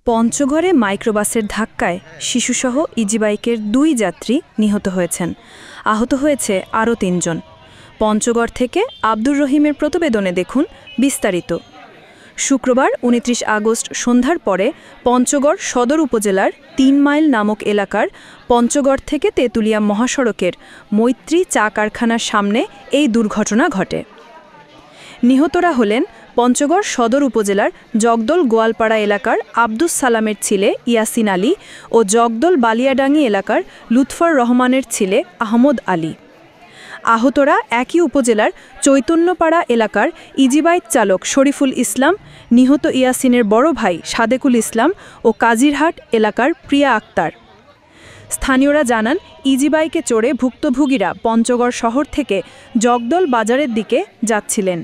পঞ্চগড়ে মাইক্রোবাসের ধাক্কায় শিশুসহ ইজিবাইকের ২ যাত্রী নিহত হয়েছেন। আহত হয়েছে আরও ৩ জন। পঞ্চগড় থেকে আব্দুর রহিমের প্রতিবেদনে দেখুন বিস্তারিত। শুক্রবার ২৯ আগস্ট সন্ধ্যার পরে পঞ্চগড় সদর উপজেলার ৩ মাইল নামক এলাকার পঞ্চগড় থেকে তেঁতুলিয়া মহাসড়কের মৈত্রী চা কারখানার সামনে এই দুর্ঘটনা ঘটে। নিহতরা হলেন পঞ্চগড় সদর উপজেলার জগদল গোয়ালপাড়া এলাকার আব্দুস সালামের ছেলে ইয়াসিন আলী ও জগদল বালিয়াডাঙ্গি এলাকার লুৎফর রহমানের ছেলে আহমদ আলী। আহতরা একই উপজেলার চৈতন্যপাড়া এলাকার ইজিবাইক চালক শরীফুল ইসলাম, নিহত ইয়াসিনের বড় ভাই সাদেকুল ইসলাম ও কাজিরহাট এলাকার প্রিয়া আক্তার। স্থানীয়রা জানান, ইজিবাইকে চড়ে ভুক্তভোগীরা পঞ্চগড় শহর থেকে জগদল বাজারের দিকে যাচ্ছিলেন।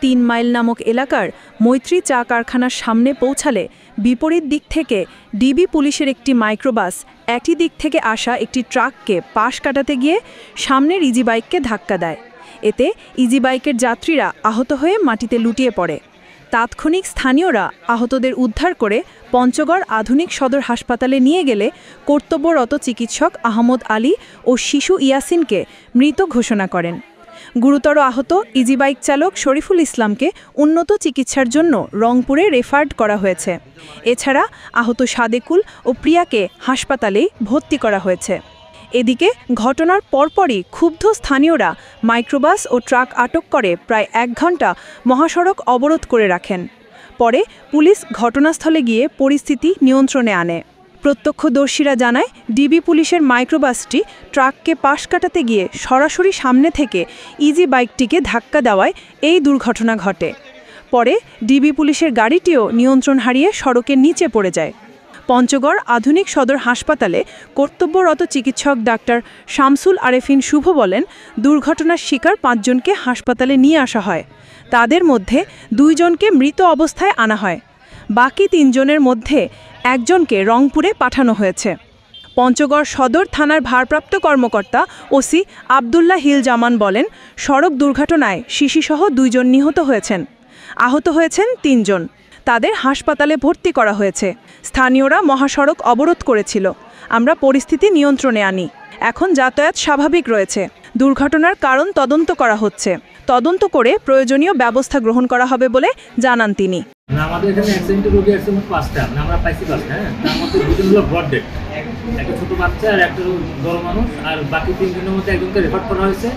৩ মাইল নামক এলাকার মৈত্রী চা কারখানার সামনে পৌঁছালে বিপরীত দিক থেকে ডিবি পুলিশের একটি মাইক্রোবাস একই দিক থেকে আসা একটি ট্রাককে পাশ কাটাতে গিয়ে সামনের ইজিবাইককে ধাক্কা দেয়। এতে ইজিবাইকের যাত্রীরা আহত হয়ে মাটিতে লুটিয়ে পড়ে। তাৎক্ষণিক স্থানীয়রা আহতদের উদ্ধার করে পঞ্চগড় আধুনিক সদর হাসপাতালে নিয়ে গেলে কর্তব্যরত চিকিৎসক আহমদ আলী ও শিশু ইয়াসিনকে মৃত ঘোষণা করেন। গুরুতর আহত ইজিবাইক চালক শরীফুল ইসলামকে উন্নত চিকিৎসার জন্য রংপুরে রেফার্ড করা হয়েছে। এছাড়া আহত সাদেকুল ও প্রিয়াকে হাসপাতালেই ভর্তি করা হয়েছে। এদিকে ঘটনার পরপরই ক্ষুব্ধ স্থানীয়রা মাইক্রোবাস ও ট্রাক আটক করে প্রায় ১ ঘণ্টা মহাসড়ক অবরোধ করে রাখেন। পরে পুলিশ ঘটনাস্থলে গিয়ে পরিস্থিতি নিয়ন্ত্রণে আনে। প্রত্যক্ষদর্শীরা জানায়, ডিবি পুলিশের মাইক্রোবাসটি ট্রাককে পাশ কাটাতে গিয়ে সরাসরি সামনে থেকে ইজি বাইকটিকে ধাক্কা দেওয়ায় এই দুর্ঘটনা ঘটে। পরে ডিবি পুলিশের গাড়িটিও নিয়ন্ত্রণ হারিয়ে সড়কের নিচে পড়ে যায়। পঞ্চগড় আধুনিক সদর হাসপাতালে কর্তব্যরত চিকিৎসক ডাক্তার শামসুল আরেফিন শুভ বলেন, দুর্ঘটনার শিকার ৫ জনকে হাসপাতালে নিয়ে আসা হয়। তাদের মধ্যে ২ জনকে মৃত অবস্থায় আনা হয়। বাকি ৩ জনের মধ্যে ১ জনকে রংপুরে পাঠানো হয়েছে। পঞ্চগড় সদর থানার ভারপ্রাপ্ত কর্মকর্তা ওসি আবদুল্লাহ হিল জামান বলেন, সড়ক দুর্ঘটনায় শিশুসহ ২ জন নিহত হয়েছেন। আহত হয়েছেন ৩ জন। তাদের হাসপাতালে ভর্তি করা হয়েছে। স্থানীয়রা মহাসড়ক অবরোধ করেছিল। আমরা পরিস্থিতি নিয়ন্ত্রণে আনি। এখন যাতায়াত স্বাভাবিক রয়েছে। দুর্ঘটনার কারণ তদন্ত করা হচ্ছে। তদন্ত করে প্রয়োজনীয় ব্যবস্থা গ্রহণ করা হবে বলে জানান তিনি। আমাদের এখানে অ্যাক্সিডেন্টের রোগী আছে মোট 5টা, আমরা পাইছি 5টা। তার মধ্যে 2 জন হলো ব্রড ডেড, একটা ছোট বাচ্চা আর একটা বড় মানুষ। আর বাকি 3 জনের মধ্যে একজনকে রেফার করা হয়েছে,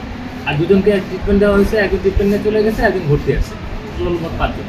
আর 2 জনকে ট্রিটমেন্ট দেওয়া হয়েছে। একজন ট্রিটমেন্টে চলে গেছে, একজন ভর্তি আছে। মোট 5 জন।